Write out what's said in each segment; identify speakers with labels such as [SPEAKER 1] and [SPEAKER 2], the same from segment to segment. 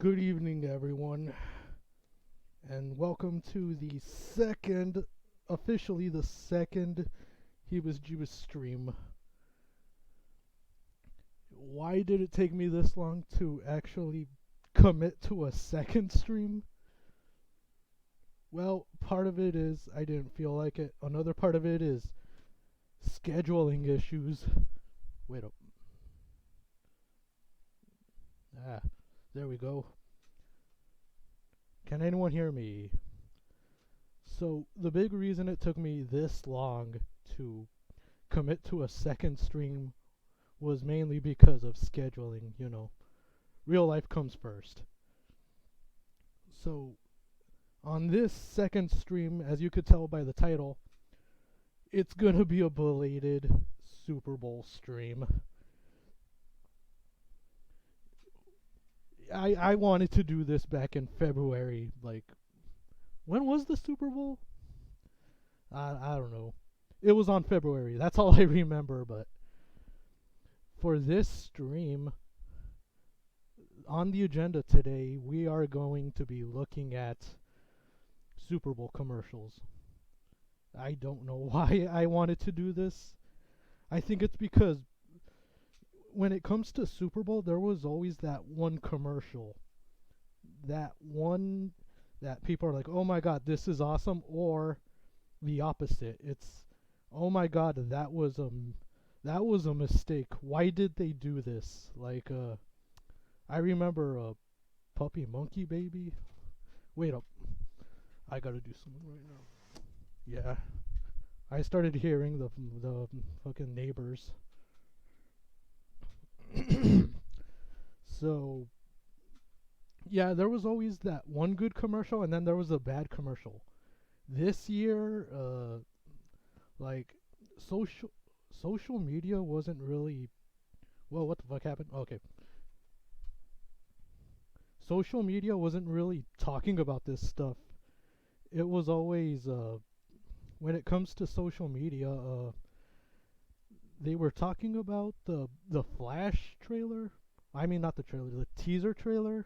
[SPEAKER 1] Good evening, everyone, and welcome to officially the second HeebusJeebus stream. Why did it take me this long to actually commit to a second stream? Well, part of it is I didn't feel like it. Another part of it is scheduling issues. Wait up. There we go. Can anyone hear me? So, the big reason it took me this long to commit to a second stream was mainly because of scheduling, Real life comes first. So, on this second stream, as you could tell by the title, it's gonna be a belated Super Bowl stream. I wanted to do this back in February. When was the Super Bowl? I don't know. It was on February. That's all I remember. But for this stream, on the agenda today, we are going to be looking at Super Bowl commercials. I don't know why I wanted to do this. I think it's because when it comes to Super Bowl, there was always that one commercial. That one that people are like, oh my god, this is awesome, or the opposite. It's, oh my god, that was a mistake. Why did they do this? I remember Puppy Monkey Baby. Wait up. I gotta do something right now. Yeah. I started hearing the fucking neighbors. So, yeah, there was always that one good commercial, and then there was a bad commercial. This year, social media wasn't really. Well, what the fuck happened? Okay. Social media wasn't really talking about this stuff. It was always, when it comes to social media, they were talking about the Flash trailer. I mean, not the trailer, the teaser trailer.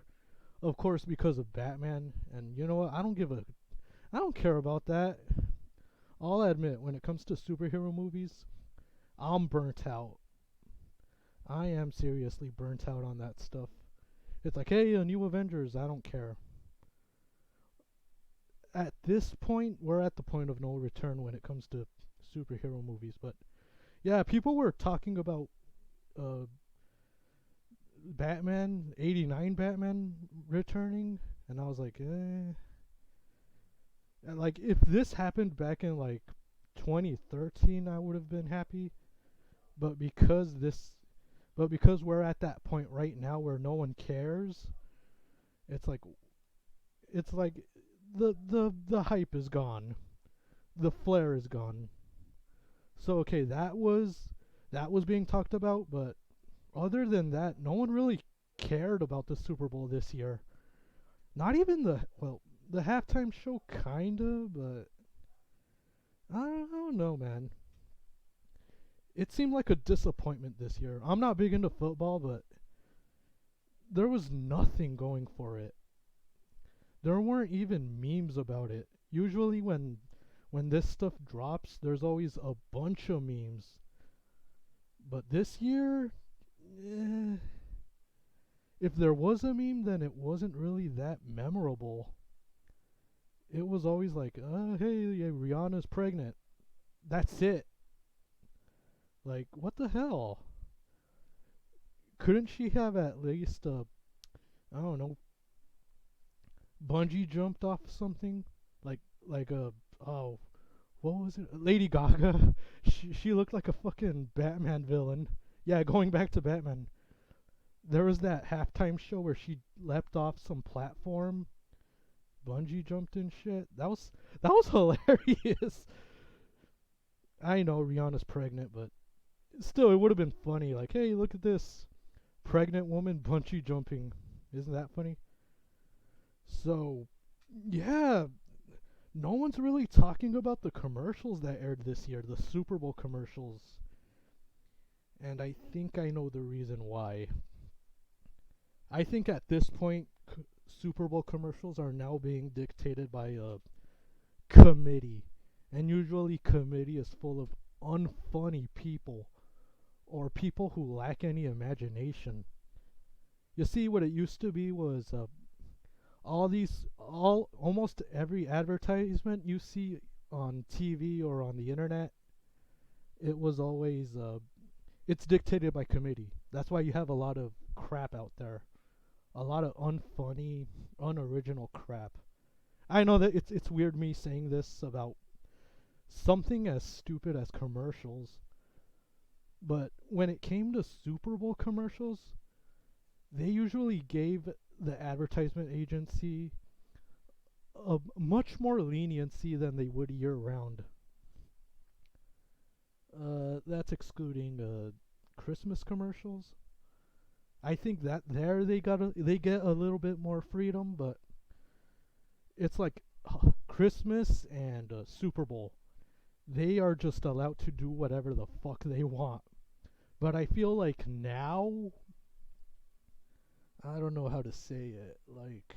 [SPEAKER 1] Of course, because of Batman. And you know what? I don't care about that. I'll admit, when it comes to superhero movies, I'm burnt out. I am seriously burnt out on that stuff. It's like, hey, a new Avengers. I don't care. At this point, we're at the point of no return when it comes to superhero movies. But yeah, people were talking about Batman, 89 Batman returning, and I was like, eh. And if this happened back in 2013, I would have been happy. But because we're at that point right now where no one cares, it's like the hype is gone. The flair is gone. So okay, that was being talked about, but other than that, no one really cared about the Super Bowl this year. Not even the halftime show, kinda, but I don't know, man. It seemed like a disappointment this year. I'm not big into football, but there was nothing going for it. There weren't even memes about it. Usually when this stuff drops, there's always a bunch of memes. But this year, if there was a meme, then it wasn't really that memorable. It was always like, hey, yeah, Rihanna's pregnant. That's it. Like, what the hell? Couldn't she have at least, I don't know, bungee jumped off something? Oh, what was it? Lady Gaga. She looked like a fucking Batman villain. Yeah, going back to Batman. There was that halftime show where she leapt off some platform, bungee jumped and shit. That was hilarious. I know Rihanna's pregnant, but still, it would have been funny. Like, hey, look at this pregnant woman bungee jumping. Isn't that funny? So, yeah, no one's really talking about the commercials that aired this year, the Super Bowl commercials. And I think I know the reason why. I think at this point, Super Bowl commercials are now being dictated by a committee. And usually committee is full of unfunny people or people who lack any imagination. You see, what it used to be was almost every advertisement you see on TV or on the internet, it was always it's dictated by committee. That's why you have a lot of crap out there, a lot of unfunny, unoriginal crap. I know that it's weird me saying this about something as stupid as commercials, but when it came to Super Bowl commercials, they usually gave the advertisement agency a much more leniency than they would year round. That's excluding Christmas commercials. I think that there they get a little bit more freedom, but it's like Christmas and Super Bowl. They are just allowed to do whatever the fuck they want. But I feel like now, I don't know how to say it. Like,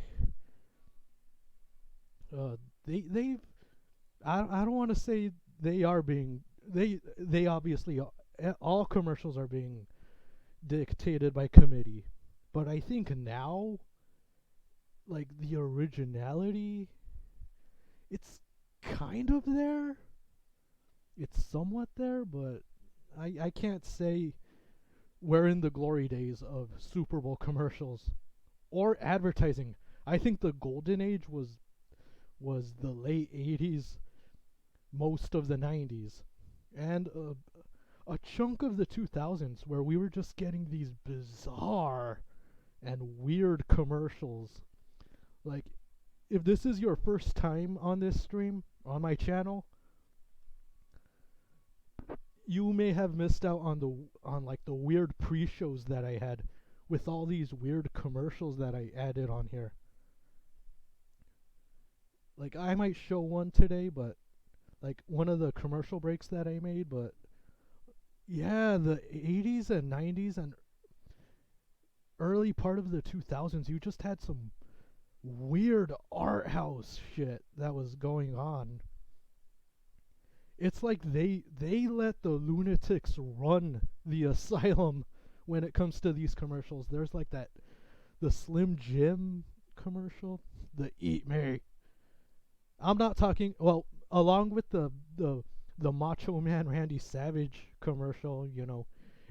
[SPEAKER 1] they've. I don't want to say they are being. They obviously all commercials are being dictated by committee, but I think now, like the originality, it's kind of there. It's somewhat there, but I can't say we're in the glory days of Super Bowl commercials or advertising. I think the golden age was the late 80s, most of the 90s, and a chunk of the 2000s where we were just getting these bizarre and weird commercials. Like, if this is your first time on this stream, on my channel, you may have missed out on like the weird pre-shows that I had with all these weird commercials that I added on here. Like, I might show one today, but like one of the commercial breaks that I made, but yeah, the 80s and 90s and early part of the 2000s, you just had some weird art house shit that was going on. It's like they let the lunatics run the asylum when it comes to these commercials. There's like the Slim Jim commercial, the Eat Me. I'm not talking, well, along with the Macho Man Randy Savage commercial, you know,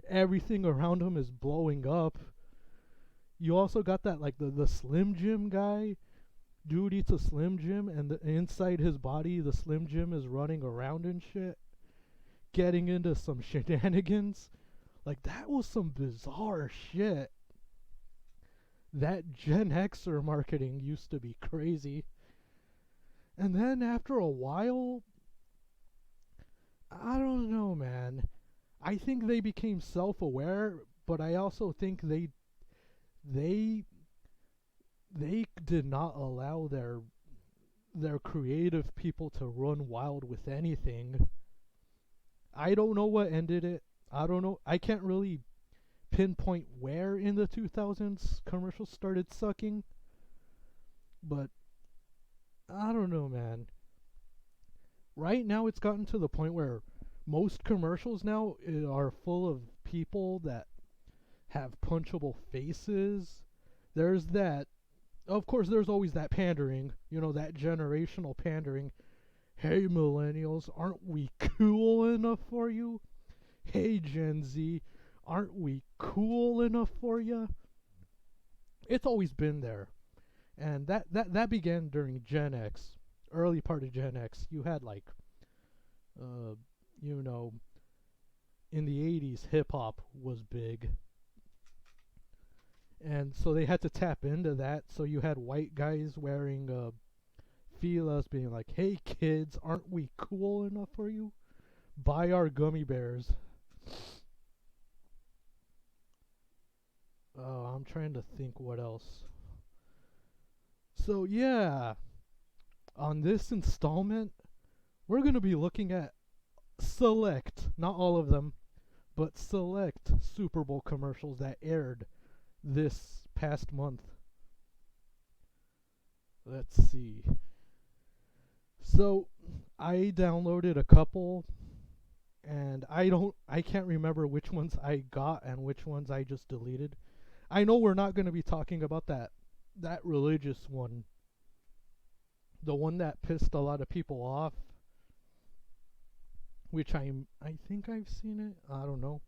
[SPEAKER 1] everything around him is blowing up. You also got that, like, the Slim Jim guy. Dude eats a Slim Jim, and inside his body, the Slim Jim is running around and shit, getting into some shenanigans. Like, that was some bizarre shit. That Gen Xer marketing used to be crazy. And then after a while, I don't know, man. I think they became self-aware, but I also think they did not allow their creative people to run wild with anything. I don't know what ended it. I don't know. I can't really pinpoint where in the 2000s commercials started sucking. But I don't know, man. Right now it's gotten to the point where most commercials now are full of people that have punchable faces. There's that. Of course, there's always that pandering, you know, that generational pandering. Hey, millennials, aren't we cool enough for you? Hey, Gen Z, aren't we cool enough for you? It's always been there. And that began during Gen X, early part of Gen X. You had, like, you know, in the 80s, hip-hop was big. And so they had to tap into that. So you had white guys wearing Fila's being like, hey kids, aren't we cool enough for you? Buy our gummy bears. Oh, I'm trying to think what else. So yeah, on this installment, we're going to be looking at select, not all of them, but select Super Bowl commercials that aired this past month. Let's see. So I downloaded a couple, and I can't remember which ones I got and which ones I just deleted. I know we're not going to be talking about that religious one, the one that pissed a lot of people off, which I think I've seen it. I don't know.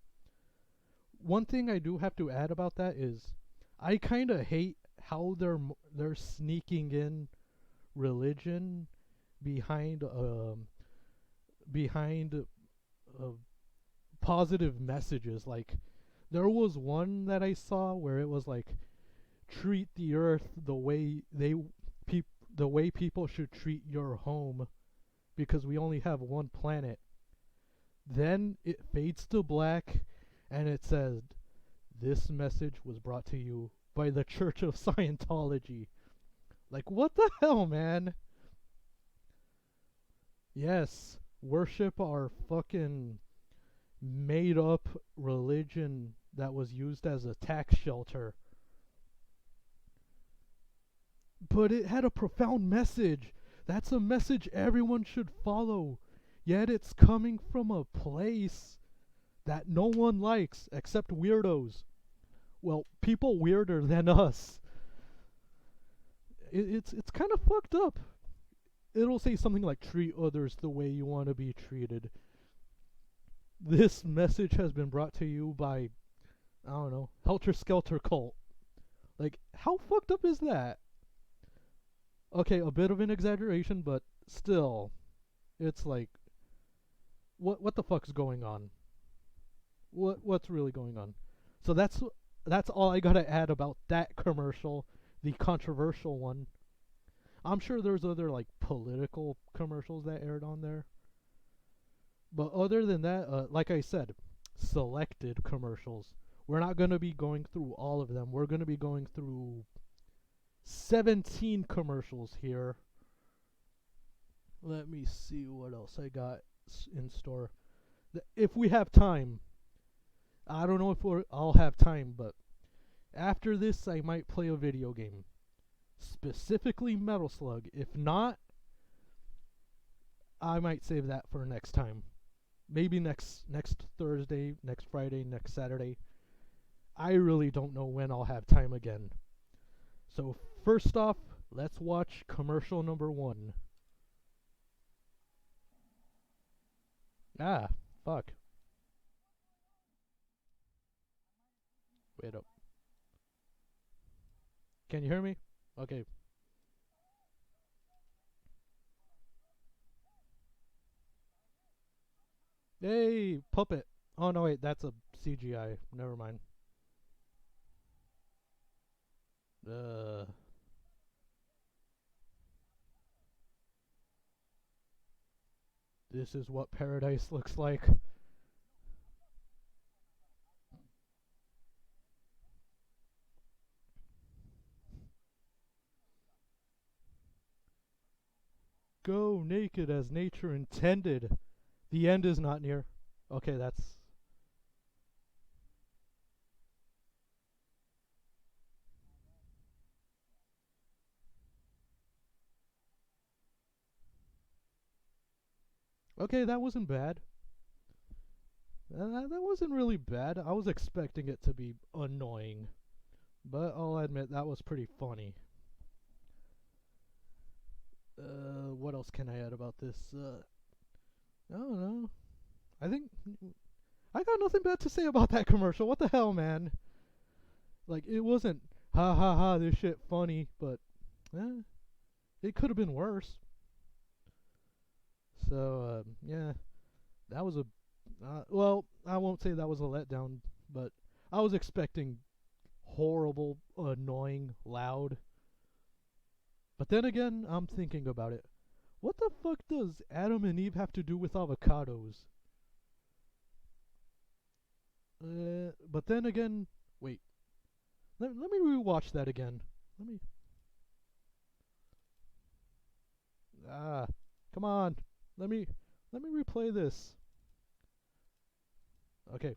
[SPEAKER 1] One thing I do have to add about that is I kind of hate how they're sneaking in religion behind behind positive messages. Like there was one that I saw where it was like treat the earth the way people should treat your home because we only have one planet. Then it fades to black and it says this message was brought to you by the Church of Scientology. Like what the hell, man? Yes, worship our fucking made up religion that was used as a tax shelter. But it had a profound message. That's a message everyone should follow. Yet it's coming from a place that no one likes except weirdos. Well, people weirder than us. It's kind of fucked up. It'll say something like treat others the way you want to be treated. This message has been brought to you by, I don't know, Helter Skelter Cult. Like, how fucked up is that? Okay, a bit of an exaggeration, but still, it's like, what the fuck's going on? What's really going on? So that's all I gotta add about that commercial, the controversial one. I'm sure there's other like political commercials that aired on there. But other than that, like I said, selected commercials. We're not going to be going through all of them. We're going to be going through 17 commercials here. Let me see what else I got in store. If we have time, I don't know if I'll have time, but after this I might play a video game. Specifically Metal Slug. If not, I might save that for next time. Maybe next Thursday, next Friday, next Saturday. I really don't know when I'll have time again. So first off, let's watch commercial number 1. Ah, fuck. Wait up. Can you hear me? Okay. Hey, puppet. Oh no, wait, that's a CGI. Never mind. Uh, this is what paradise looks like. Go naked as nature intended. The end is not near. Okay, that's... Okay, that wasn't bad. That wasn't really bad. I was expecting it to be annoying. But I'll admit, that was pretty funny. What else can I add about this? I don't know. I think... I got nothing bad to say about that commercial. What the hell, man? Like, it wasn't, ha ha ha, this shit funny, but, it could have been worse. So, yeah, that was a, well, I won't say that was a letdown, but I was expecting horrible, annoying, loud. But then again, I'm thinking about it. What the fuck does Adam and Eve have to do with avocados? But then again, wait. Let me rewatch that again. Let me... come on. Let me replay this. Okay.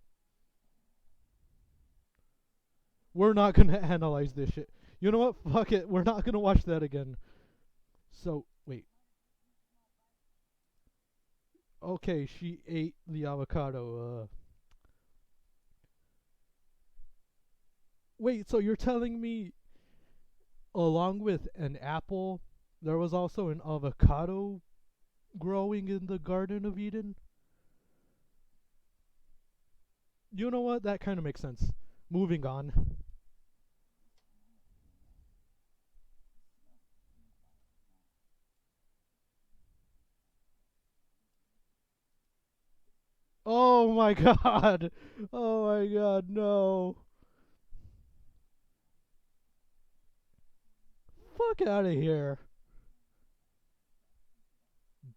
[SPEAKER 1] We're not gonna analyze this shit. You know what? Fuck it. We're not gonna watch that again. So wait. Okay, she ate the avocado. Wait, so you're telling me along with an apple, there was also an avocado growing in the Garden of Eden? You know what? That kind of makes sense. Moving on. Oh my god. Oh my god, no. Fuck out of here.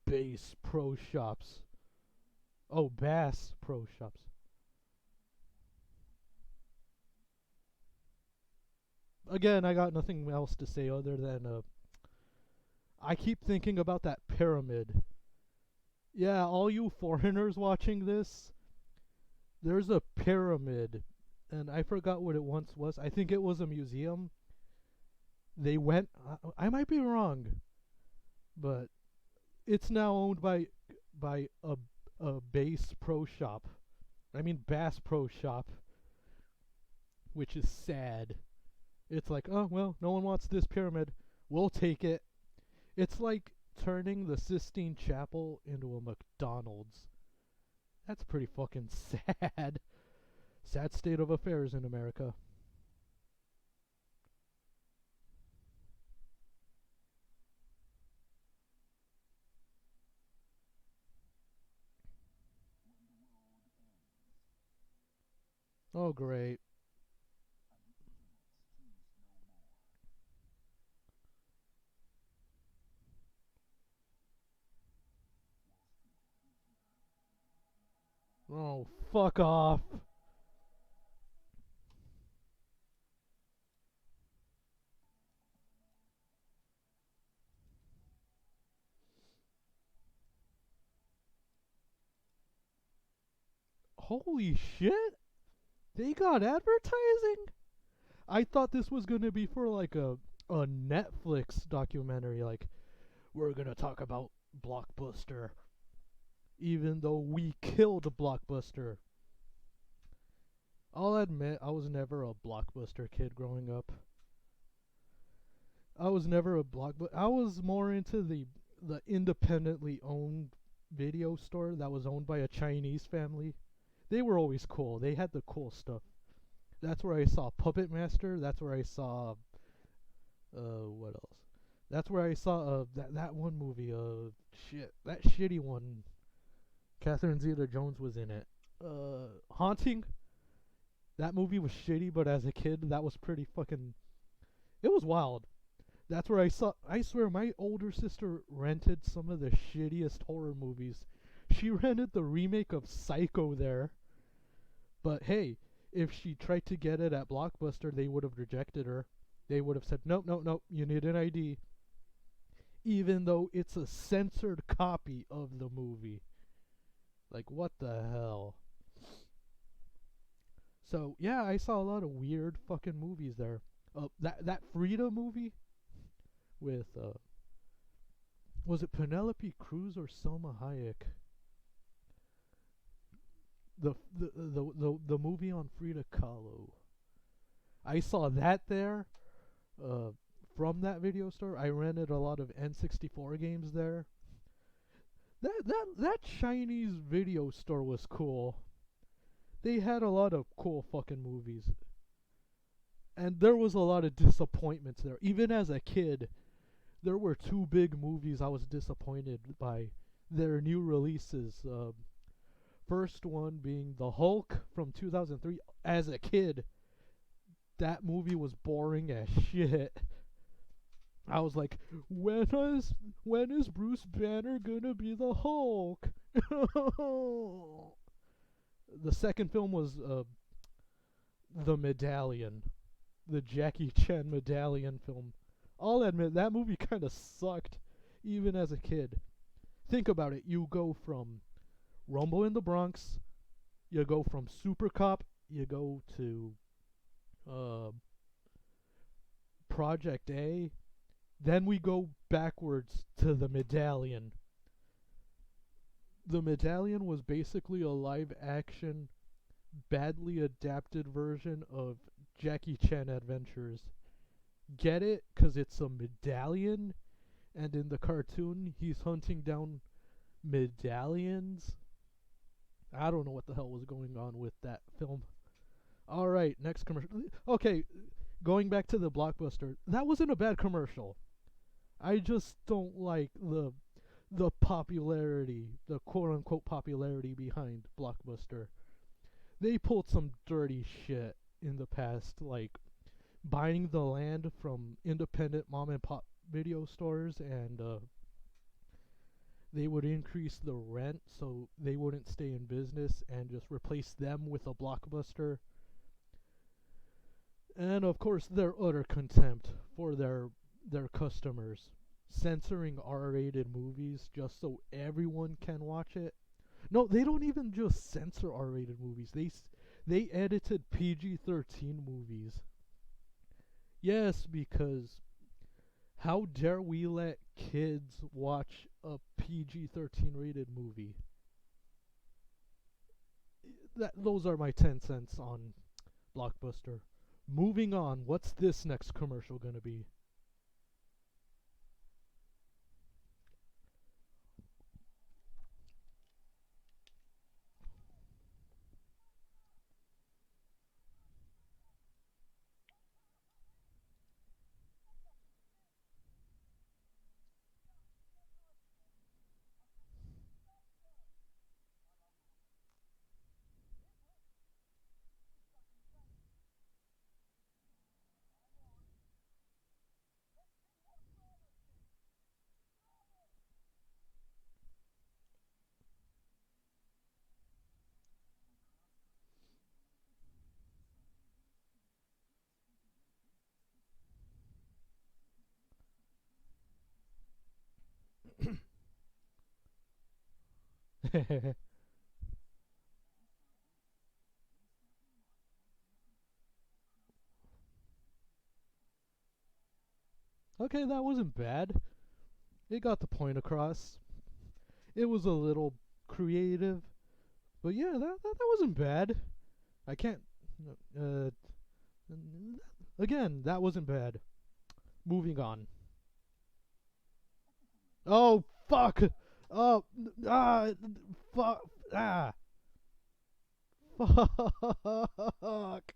[SPEAKER 1] Bass Pro Shops. Oh, Bass Pro Shops. Again, I got nothing else to say other than I keep thinking about that pyramid. Yeah, all you foreigners watching this, there's a pyramid, and I forgot what it once was. I think it was a museum. They went. I might be wrong, but it's now owned by a Bass Pro Shop. I mean Bass Pro Shop, which is sad. It's like, oh well, no one wants this pyramid. We'll take it. It's like turning the Sistine Chapel into a McDonald's. That's pretty fucking sad. Sad state of affairs in America. Oh great. Oh fuck off. Holy shit. They got advertising? I thought this was going to be for like a Netflix documentary like we're going to talk about Blockbuster even though we killed Blockbuster. I'll admit I was never a Blockbuster kid growing up. I was never a Blockbuster. I was more into the independently owned video store that was owned by a Chinese family. They were always cool. They had the cool stuff. That's where I saw Puppet Master. That's where I saw what else? That's where I saw that one movie. Shit, that shitty one. Catherine Zeta-Jones was in it. Haunting. That movie was shitty, but as a kid, that was pretty fucking. It was wild. That's where I saw. I swear, my older sister rented some of the shittiest horror movies. She rented the remake of Psycho there. But hey, if she tried to get it at Blockbuster, they would have rejected her. They would have said, nope, nope, nope, you need an ID. Even though it's a censored copy of the movie. Like, what the hell? So, yeah, I saw a lot of weird fucking movies there. That Frida movie with, was it Penelope Cruz or Selma Hayek? The movie on Frida Kahlo. I saw that there. Uh, from that video store, I rented a lot of N64 games there. That Chinese video store was cool. They had a lot of cool fucking movies. And there was a lot of disappointments there. Even as a kid, there were two big movies I was disappointed by their new releases. First one being The Hulk from 2003. As a kid, that movie was boring as shit. I was like, when is Bruce Banner gonna be the Hulk? The second film was The Medallion, the Jackie Chan Medallion film. I'll admit that movie kind of sucked, even as a kid. Think about it. You go from Rumble in the Bronx, you go from Super Cop, you go to uh, Project A. Then we go backwards to the Medallion. The Medallion was basically a live action, badly adapted version of Jackie Chan Adventures. Get it? Because it's a medallion, and in the cartoon, he's hunting down medallions. I don't know what the hell was going on with that film. Alright, next commercial. Okay, going back to the Blockbuster. That wasn't a bad commercial. I just don't like the popularity, the quote unquote popularity behind Blockbuster. They pulled some dirty shit in the past, like buying the land from independent mom and pop video stores, and they would increase the rent so they wouldn't stay in business and just replace them with a Blockbuster. And of course, their utter contempt for their customers, censoring R-rated movies just so everyone can watch it. No, they don't even just censor R-rated movies. They edited PG-13 movies. Yes, because how dare we let kids watch a PG-13 rated movie? Those are my 10 cents on Blockbuster. Moving on, what's this next commercial gonna be? Okay, that wasn't bad. It got the point across. It was a little creative, but yeah, that wasn't bad. I can't. Uh, Again, that wasn't bad. Moving on. Oh fuck! Oh fuck! Ah! Fuck!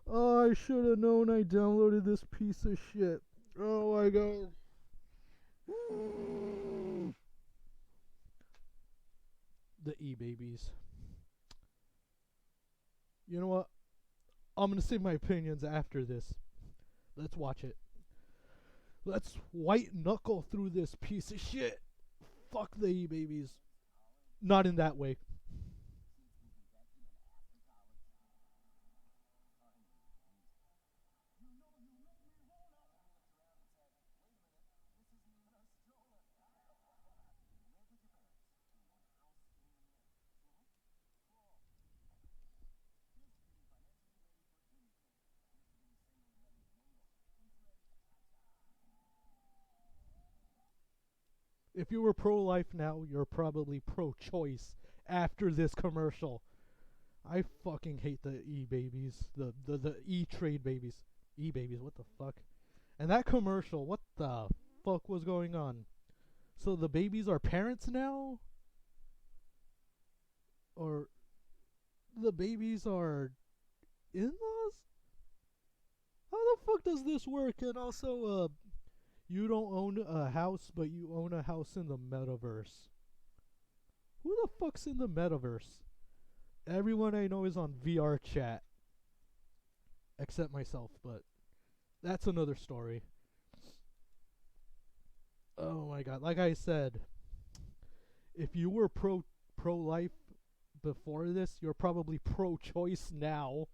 [SPEAKER 1] Oh, I should have known I downloaded this piece of shit. Oh my god. The e-babies. You know what? I'm gonna say my opinions after this. Let's watch it. Let's white knuckle through this piece of shit. Fuck the e-babies. Not in that way. If you were pro-life now, you're probably pro-choice after this commercial. I fucking hate the e-babies. The e-trade babies. E-babies, what the fuck? And that commercial, what the fuck was going on? So the babies are parents now? Or the babies are in-laws? How the fuck does this work? And also, you don't own a house, but you own a house in the metaverse. Who the fuck's in the metaverse? Everyone I know is on VR chat. Except myself, but that's another story. Oh my god. Like I said, if you were pro-life before this, you're probably pro-choice now.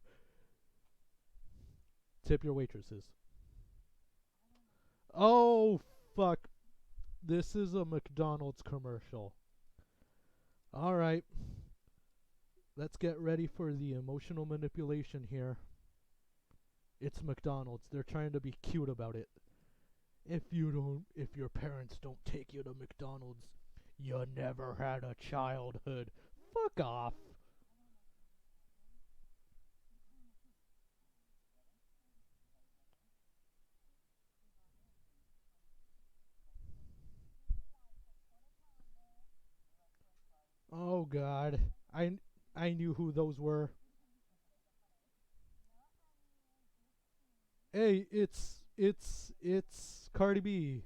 [SPEAKER 1] Tip your waitresses. Oh fuck. This is a McDonald's commercial. Alright. Let's get ready for the emotional manipulation here. It's McDonald's. They're trying to be cute about it. if your parents don't take you to McDonald's, you never had a childhood. Fuck off. Oh god. I knew who those were. Hey, it's Cardi B.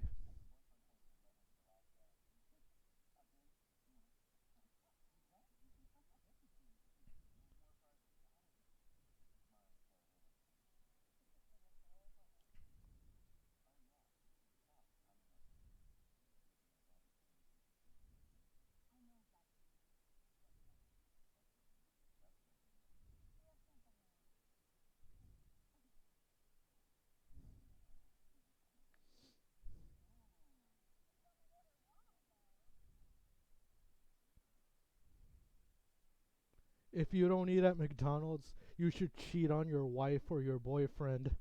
[SPEAKER 1] If you don't eat at McDonald's, you should cheat on your wife or your boyfriend.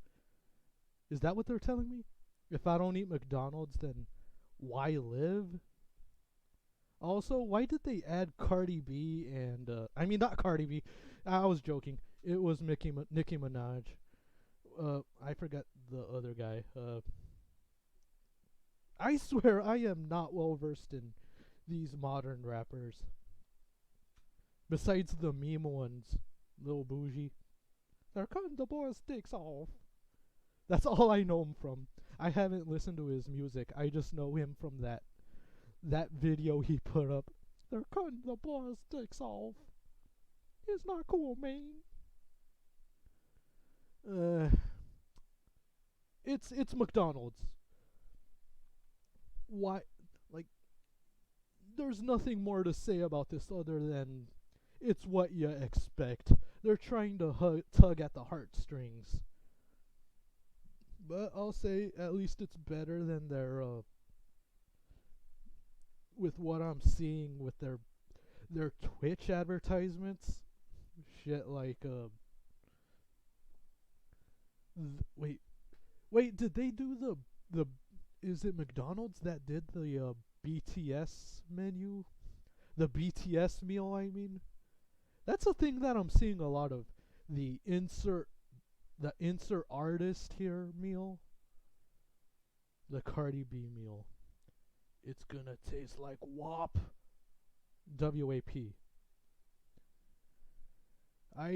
[SPEAKER 1] Is that what they're telling me? If I don't eat McDonald's, then why live? Also, why did they add Cardi B and I mean not Cardi B. I was joking. It was Nicki Minaj. I forgot the other guy. I swear I am not well versed in these modern rappers. Besides the meme ones, Lil Bougie. They're cutting the boys' dicks off. That's all I know him from. I haven't listened to his music. I just know him from that video he put up. They're cutting the boys' dicks off. It's not cool, man. Uh, it's McDonald's. Why? Like, there's nothing more to say about this other than it's what you expect. They're trying to tug at the heartstrings. But I'll say at least it's better than their with what I'm seeing with their Twitch advertisements. Shit like wait, did they do the is it McDonald's that did the BTS menu? The BTS meal, I mean. That's a thing that I'm seeing a lot of. The insert artist here meal. The Cardi B meal. It's gonna taste like WAP. WAP. I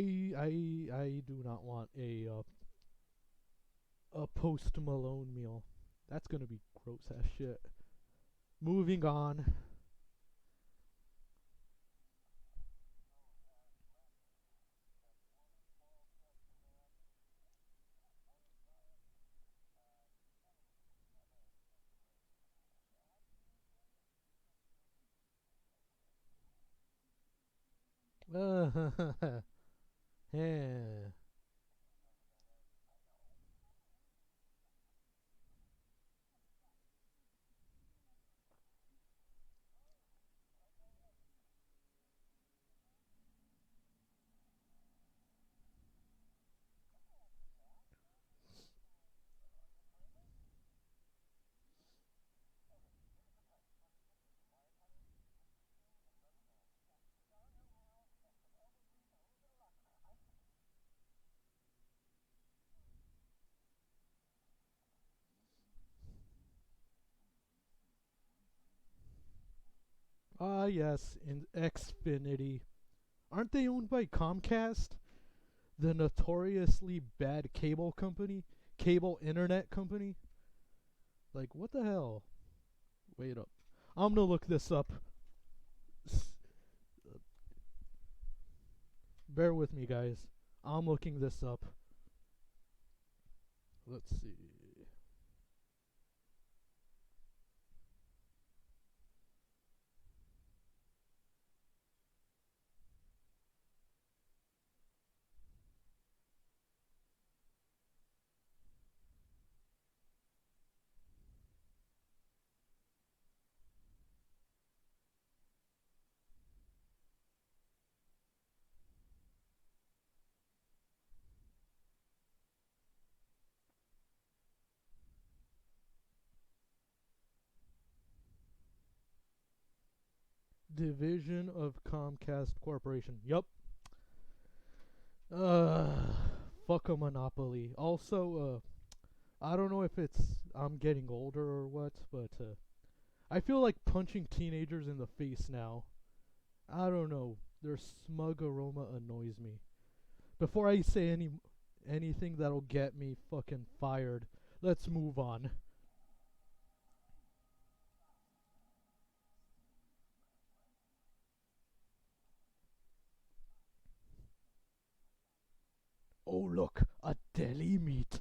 [SPEAKER 1] do not want a Post Malone meal. That's gonna be gross as shit. Moving on. Yeah. Ah, yes, in Xfinity. Aren't they owned by Comcast? The notoriously bad cable company? Cable internet company? Like, what the hell? Wait up. I'm gonna look this up. Bear with me, guys. I'm looking this up. Let's see. Division of Comcast Corporation. Yup. Uh, Fuck a monopoly. Also, I don't know if it's I'm getting older or what, but I feel like punching teenagers in the face now. I don't know. Their smug aroma annoys me. Before I say anything that'll get me fucking fired, let's move on. Oh look, a deli meat.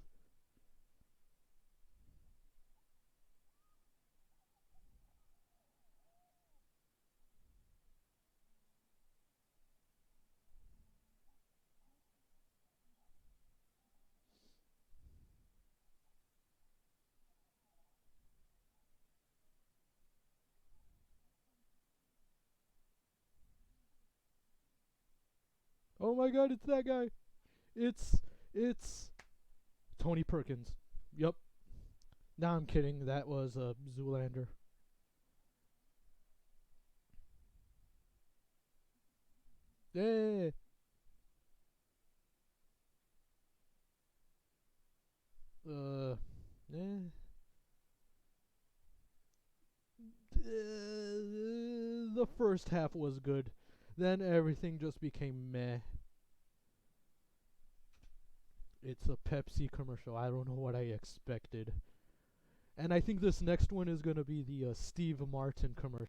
[SPEAKER 1] Oh my god, it's that guy. It's Tony Perkins. Yup. Nah, I'm kidding. That was Zoolander. Yeah. Uh. Eh. The first half was good. Then everything just became meh. It's a Pepsi commercial. I don't know what I expected. And I think this next one is going to be the Steve Martin commercial.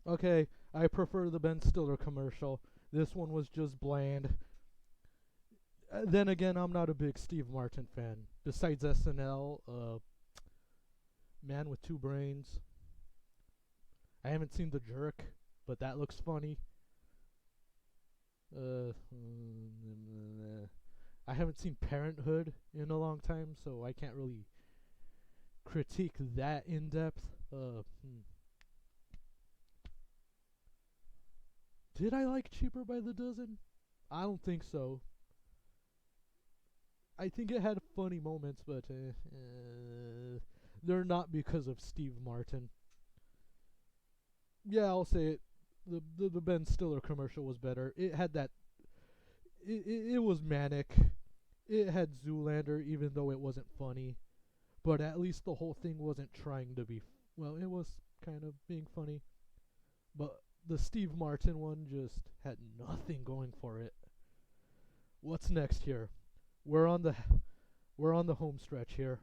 [SPEAKER 1] Okay, I prefer the Ben Stiller commercial. This one was just bland. Then again, I'm not a big Steve Martin fan. Besides SNL, Man with Two Brains. I haven't seen The Jerk, but that looks funny. I haven't seen Parenthood in a long time, so I can't really critique that in depth. Did I like Cheaper by the Dozen? I don't think so. I think it had funny moments, but they're not because of Steve Martin. Yeah, I'll say it. The Ben Stiller commercial was better. It had that. It was manic. It had Zoolander, even though it wasn't funny. But at least the whole thing wasn't trying to be. Well, it was kind of being funny. But the Steve Martin one just had nothing going for it. What's next here? We're on the we're on the home stretch here.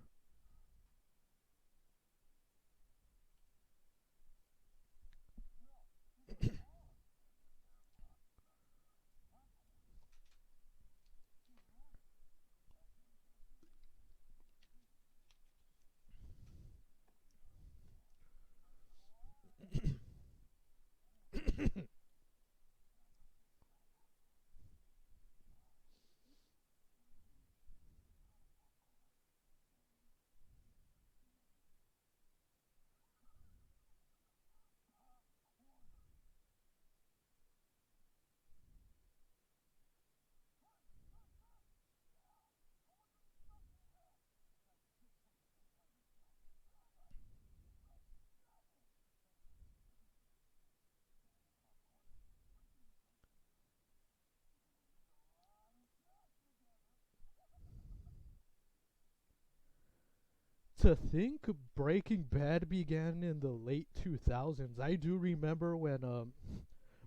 [SPEAKER 1] To think Breaking Bad began in the late 2000s. I do remember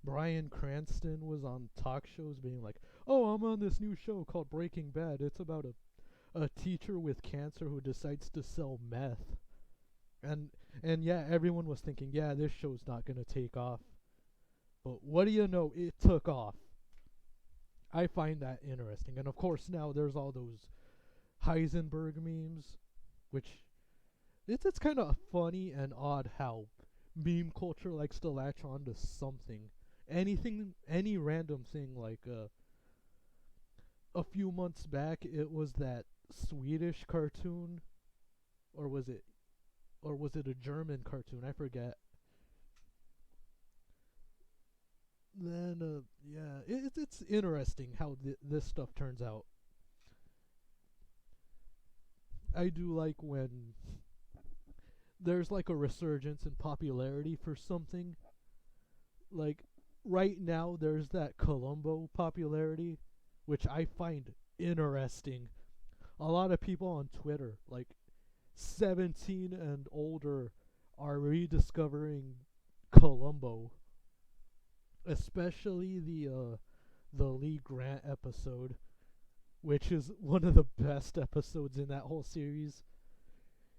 [SPEAKER 1] Bryan Cranston was on talk shows being like, "Oh, I'm on this new show called Breaking Bad. It's about a teacher with cancer who decides to sell meth." And and yeah, everyone was thinking, "Yeah, this show's not going to take off." But what do you know? It took off. I find that interesting. And of course, now there's all those Heisenberg memes, which it's kind of funny and odd how meme culture likes to latch on to something, anything, any random thing. Like a few months back, it was that Swedish cartoon, or was it a German cartoon? I forget. Then yeah, it's interesting how this stuff turns out. I do like when there's like a resurgence in popularity for something. Like right now, there's that Columbo popularity, which I find interesting. A lot of people on Twitter, like 17 and older, are rediscovering Columbo, especially the Lee Grant episode, which is one of the best episodes in that whole series.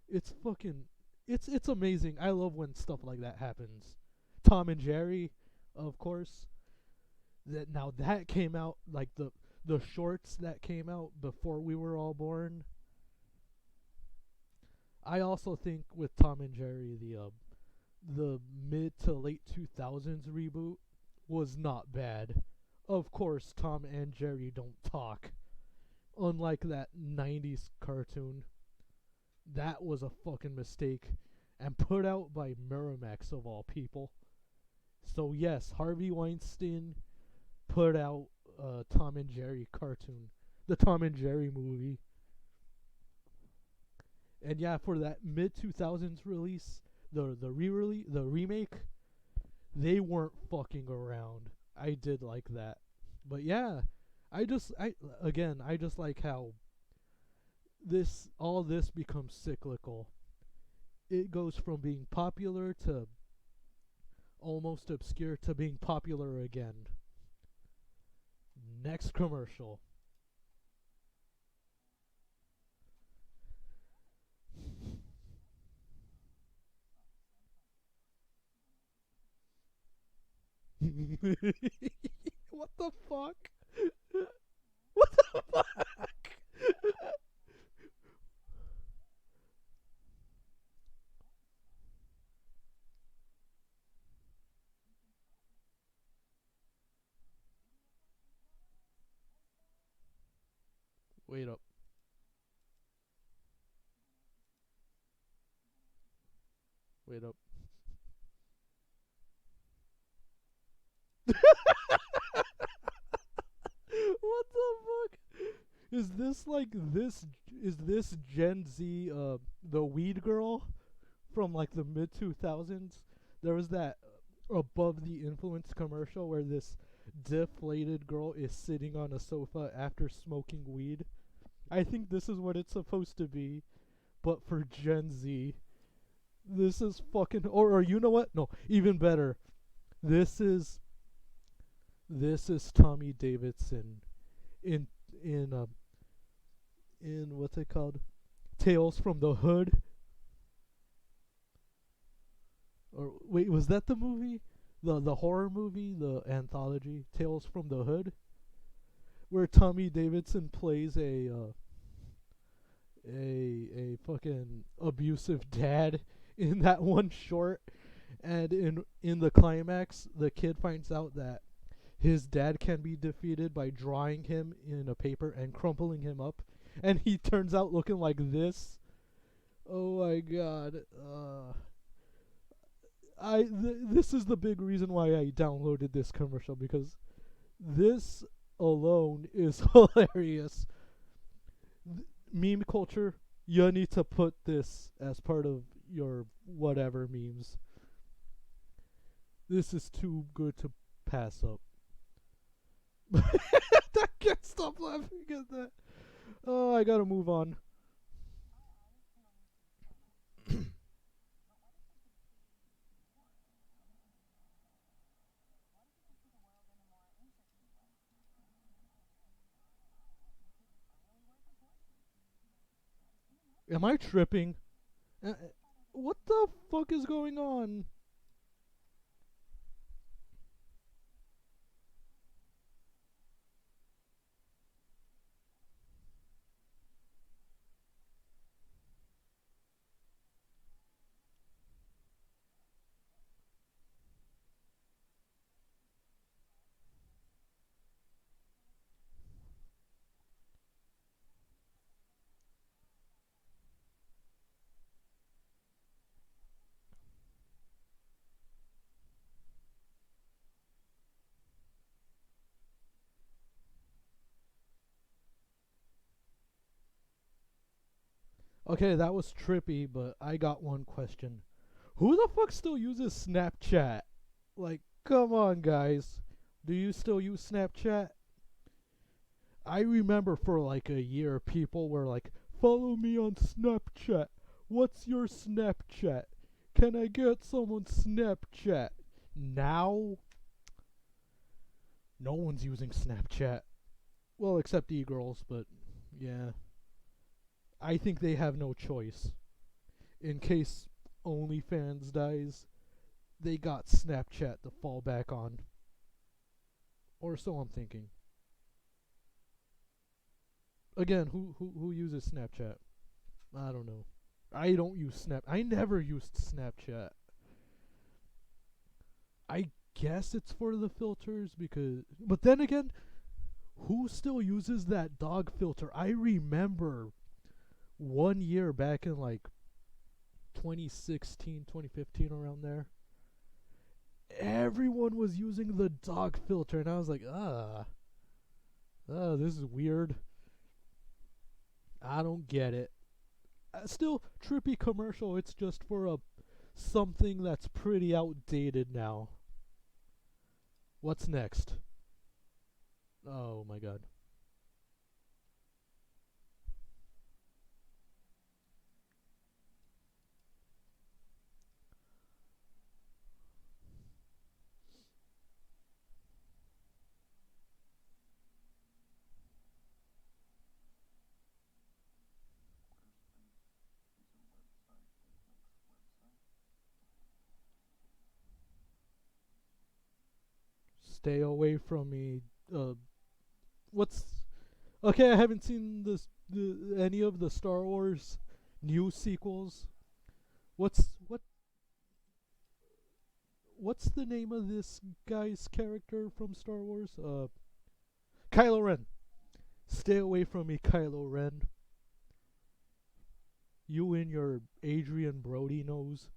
[SPEAKER 1] It's fucking it's amazing. I love when stuff like that happens. Tom and Jerry, of course. That came out like the shorts that came out before we were all born. I also think with Tom and Jerry, the mid to late 2000s reboot was not bad. Of course, Tom and Jerry don't talk, unlike that 90s cartoon. That was a fucking mistake and put out by Miramax of all people. So yes, Harvey Weinstein put out a Tom and Jerry cartoon, the Tom and Jerry movie. And yeah, for that mid 2000s release, the remake, they weren't fucking around. I did like that. But yeah, I just like how this becomes cyclical. It goes from being popular to almost obscure to being popular again. Next commercial. What the fuck? What the fuck? Wait up. Wait up. What the fuck? Is this like this? Is this Gen Z? The weed girl from like the mid 2000s. There was that above the influence commercial where this deflated girl is sitting on a sofa after smoking weed. I think this is what it's supposed to be, but for Gen Z. This is fucking. Or you know what? No, even better. This is this is Tommy Davidson in in uh, in what's it called? Tales from the Hood. Or wait, was that the movie? The horror movie, the anthology Tales from the Hood, where Tommy Davidson plays a fucking abusive dad in that one short, and in the climax, the kid finds out that his dad can be defeated by drawing him in a paper and crumpling him up, and he turns out looking like this. Oh my god. This is the big reason why I downloaded this commercial, because this alone is hilarious. Meme culture, you need to put this as part of your whatever memes. This is too good to pass up. I can't stop laughing at that. Oh, I gotta move on. Am I tripping? What the fuck is going on? Okay, that was trippy, but I got one question. Who the fuck still uses Snapchat? Like, come on, guys. Do you still use Snapchat? I remember for like a year, people were like, follow me on Snapchat. What's your Snapchat? Can I get someone's Snapchat? Now, no one's using Snapchat. Well, except e-girls, but yeah. I think they have no choice. In case OnlyFans dies, they got Snapchat to fall back on. Or so I'm thinking. Again, who uses Snapchat? I don't know. I don't use Snap. I never used Snapchat. I guess it's for the filters because, but then again, who still uses that dog filter? I remember one year back in like 2016, 2015, around there. Everyone was using the dog filter, and I was like, this is weird. I don't get it. Still trippy commercial. It's just for a something that's pretty outdated now. What's next? Oh my god. Stay away from me. Uh, what's okay? I haven't seen any of the Star Wars new sequels. What's what? What's the name of this guy's character from Star Wars? Kylo Ren. Stay away from me, Kylo Ren. You and your Adrian Brody nose.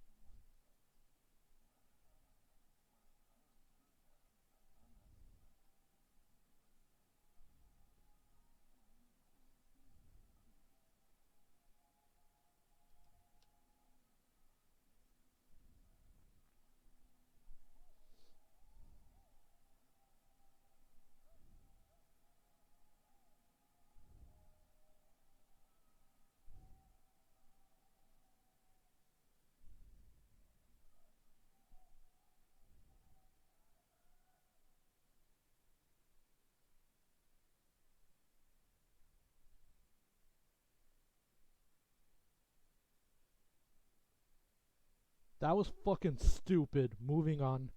[SPEAKER 1] That was fucking stupid. Moving on.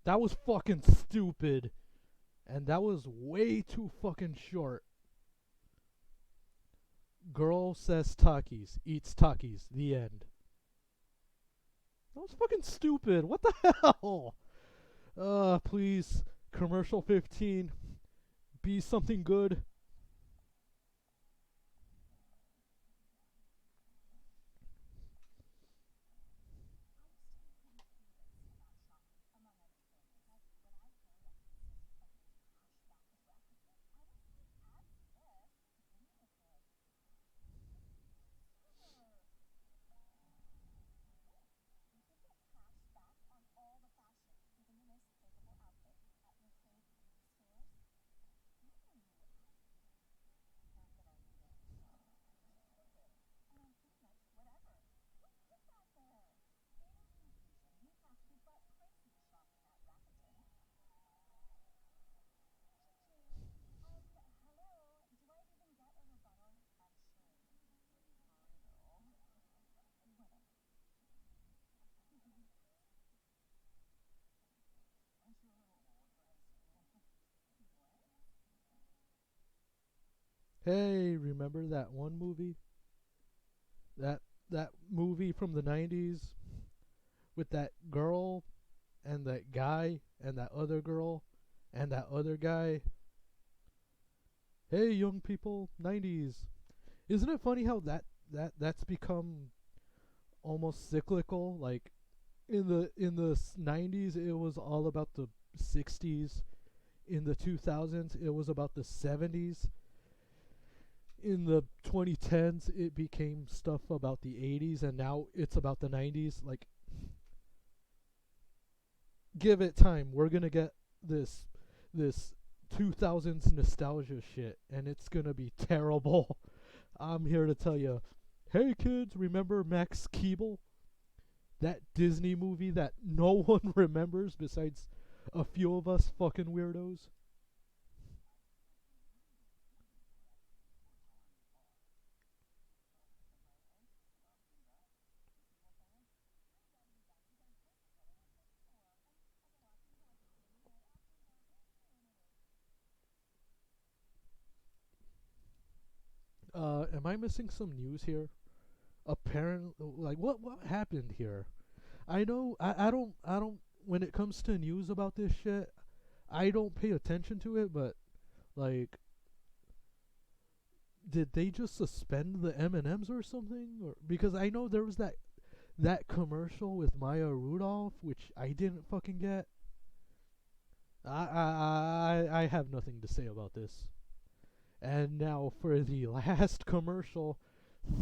[SPEAKER 1] That was fucking stupid. And that was way too fucking short. Girl says Takis, eats Takis. The end. That was fucking stupid. What the hell? Please. Commercial 15. Be something good. Hey, remember that one movie? That that movie from the 90s with that girl and that guy and that other girl and that other guy. Hey, young people, 90s. Isn't it funny how that's become almost cyclical? Like in the 90s it was all about the 60s. In the 2000s it was about the 70s. In the 2010s it became stuff about the 80s, and now it's about the 90s. Like, give it time. We're going to get this 2000s nostalgia shit, and it's going to be terrible. I'm here to tell you, hey kids, remember Max Keeble? That Disney movie that no one remembers besides a few of us fucking weirdos? Am I missing some news here? Apparently, like, what happened here? I know I don't when it comes to news about this shit, I don't pay attention to it, but like, did they just suspend the M&Ms or something? Or because I know there was that commercial with Maya Rudolph, which I didn't fucking get. I have nothing to say about this. And now for the last commercial,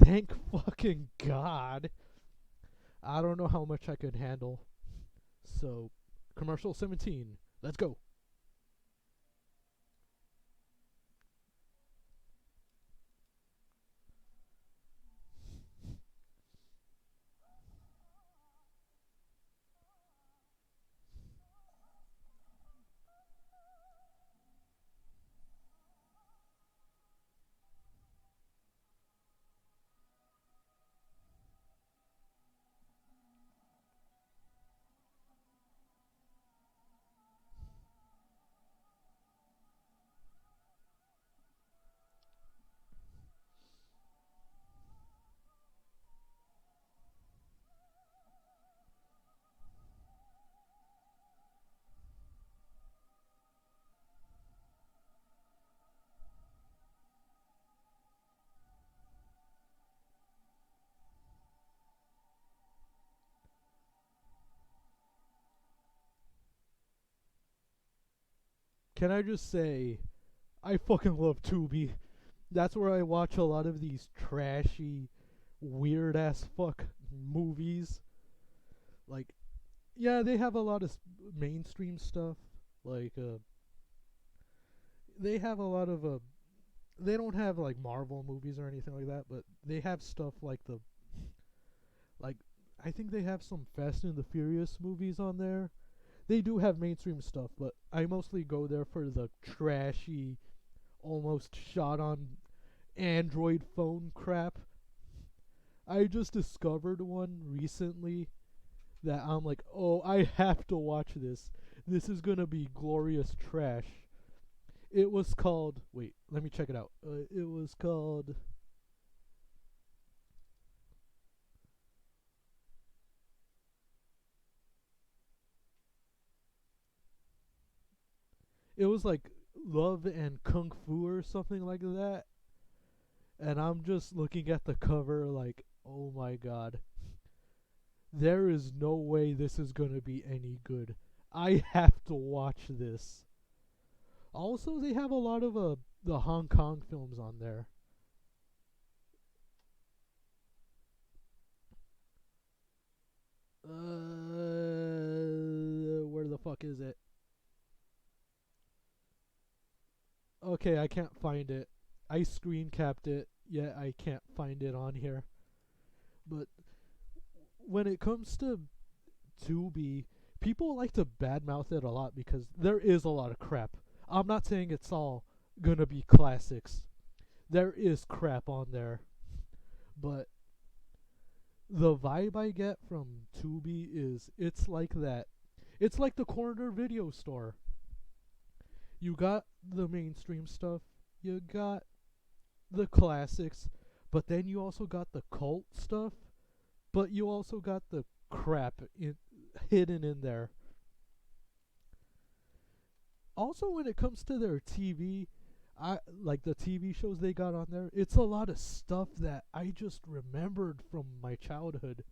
[SPEAKER 1] thank fucking God. I don't know how much I could handle. So, commercial 17. Let's go. Can I just say, I fucking love Tubi. That's where I watch a lot of these trashy, weird ass fuck movies. Like, yeah, they have a lot of mainstream stuff. Like, they have a lot of they don't have like Marvel movies or anything like that, but they have stuff like like I think they have some Fast and the Furious movies on there. They do have mainstream stuff, but I mostly go there for the trashy, almost shot on Android phone crap. I just discovered one recently that I'm like, oh, I have to watch this. This is gonna be glorious trash. It was called. Wait, let me check it out. It was called. It was like Love and Kung Fu or something like that. And I'm just looking at the cover like, oh my god, there is no way this is gonna be any good. I have to watch this. Also, they have a lot of the Hong Kong films on there. Where the fuck is it? Okay, I can't find it. I screen capped it, yet I can't find it on here. But when it comes to Tubi, people like to badmouth it a lot because there is a lot of crap. I'm not saying it's all gonna be classics. There is crap on there, but the vibe I get from Tubi is it's like that. It's like the corner video store. You got the mainstream stuff. You got the classics, but then you also got the cult stuff, but you also got the crap hidden in there. Also, when it comes to their TV, I like the TV shows they got on there. It's a lot of stuff that I just remembered from my childhood.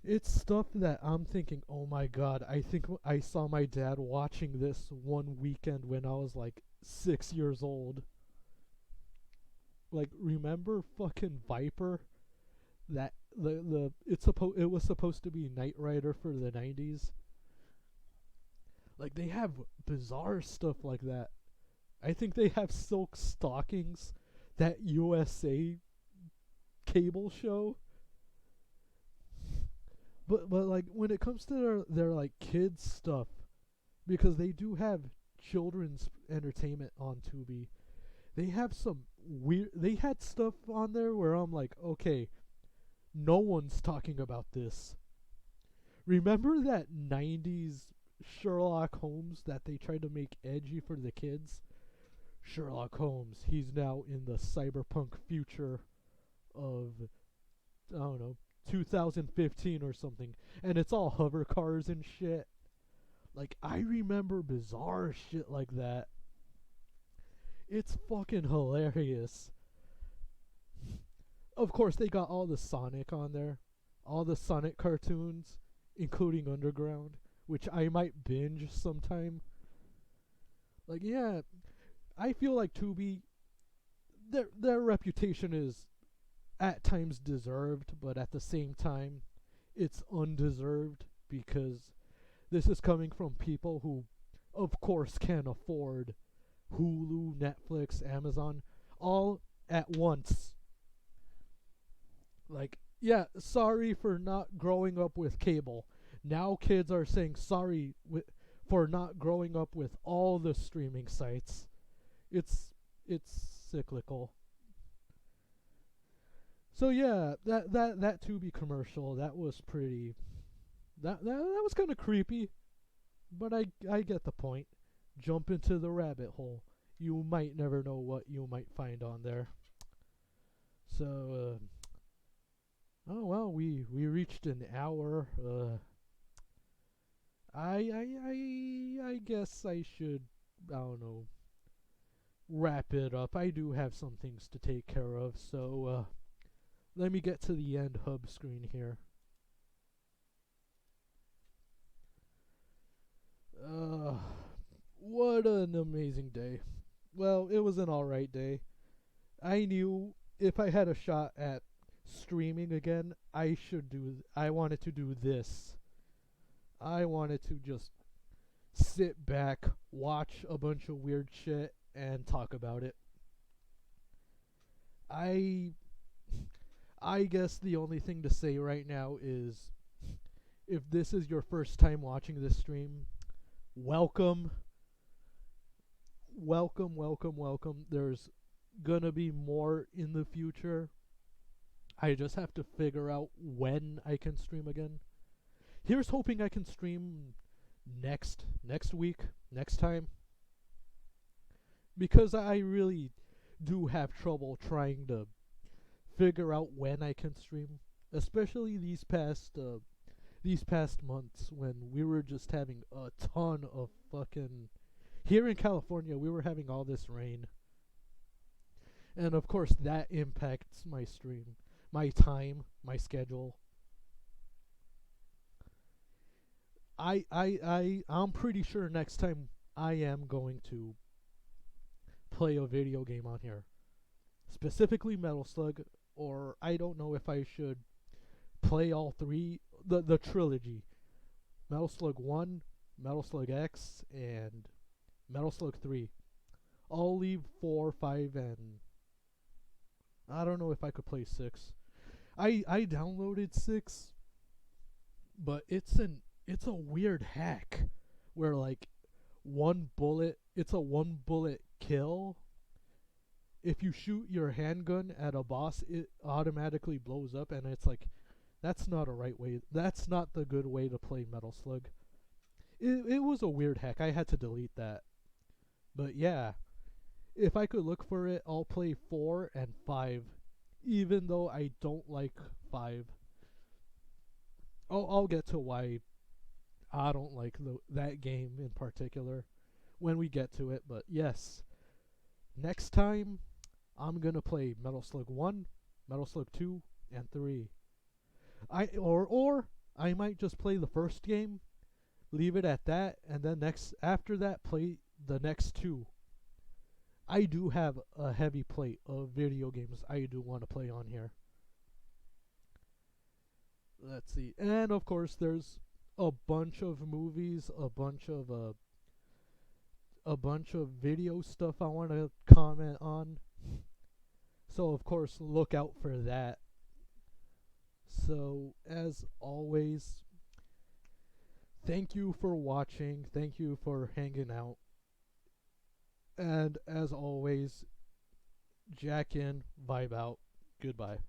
[SPEAKER 1] It's stuff that I'm thinking, oh my god, I think I saw my dad watching this one weekend when I was like 6 years old. Like, remember fucking Viper? That it was supposed to be Knight Rider for the 90s. Like, they have bizarre stuff like that. I think they have silk stockings. That USA cable show. But like when it comes to their like kids stuff, because they do have children's entertainment on Tubi. They have some weird. They had stuff on there where I'm like, okay, no one's talking about this. Remember that 90s Sherlock Holmes that they tried to make edgy for the kids? Sherlock Holmes, he's now in the cyberpunk future of, I don't know, 2015 or something. And it's all hover cars and shit. Like, I remember bizarre shit like that. It's fucking hilarious. Of course, they got all the Sonic on there. All the Sonic cartoons, including Underground, which I might binge sometime. Like, yeah, I feel like Tubi, their reputation is at times deserved, but at the same time, it's undeserved because this is coming from people who, of course, can afford Hulu, Netflix, Amazon, all at once. Like, yeah, sorry for not growing up with cable. Now kids are saying sorry for not growing up with all the streaming sites. It's cyclical. So yeah, that Tubi commercial, that was pretty, that was kind of creepy, but I get the point. Jump into the rabbit hole. You might never know what you might find on there. So oh well, we reached an hour. I guess I should, I don't know, wrap it up. I do have some things to take care of, so let me get to the end hub screen here. What an amazing day. Well, it was an alright day. I knew if I had a shot at streaming again, I wanted to do this. I wanted to just sit back, watch a bunch of weird shit, and talk about it. I I guess the only thing to say right now is if this is your first time watching this stream, welcome. Welcome, welcome, welcome. There's gonna be more in the future. I just have to figure out when I can stream again. Here's hoping I can stream next week, next time. Because I really do have trouble trying to figure out when I can stream, especially these past months when we were just having a ton of fucking, here in California we were having all this rain. And of course that impacts my stream, my time, my schedule. I'm pretty sure next time I am going to play a video game on here. Specifically Metal Slug, or I don't know if I should play all three, the trilogy. Metal Slug 1, Metal Slug X, and Metal Slug 3. I'll leave 4, 5, and I don't know if I could play 6. I downloaded 6, but it's a weird hack where like it's a one bullet kill. If you shoot your handgun at a boss, it automatically blows up, and it's like, that's not a right way. That's not the good way to play Metal Slug. It was a weird hack. I had to delete that. But yeah, If I could look for it, I'll play 4 and 5, even though I don't like 5. I'll get to why I don't like that game in particular when we get to it. But yes, next time I'm gonna play Metal Slug 1, Metal Slug 2, and 3. Or I might just play the first game, leave it at that, and then after that play the next 2. I do have a heavy plate of video games I do want to play on here. Let's see. And of course there's a bunch of movies, a bunch of video stuff I want to comment on. So of course look out for that. So as always, thank you for watching, thank you for hanging out. And as always, jack in, vibe out. Goodbye.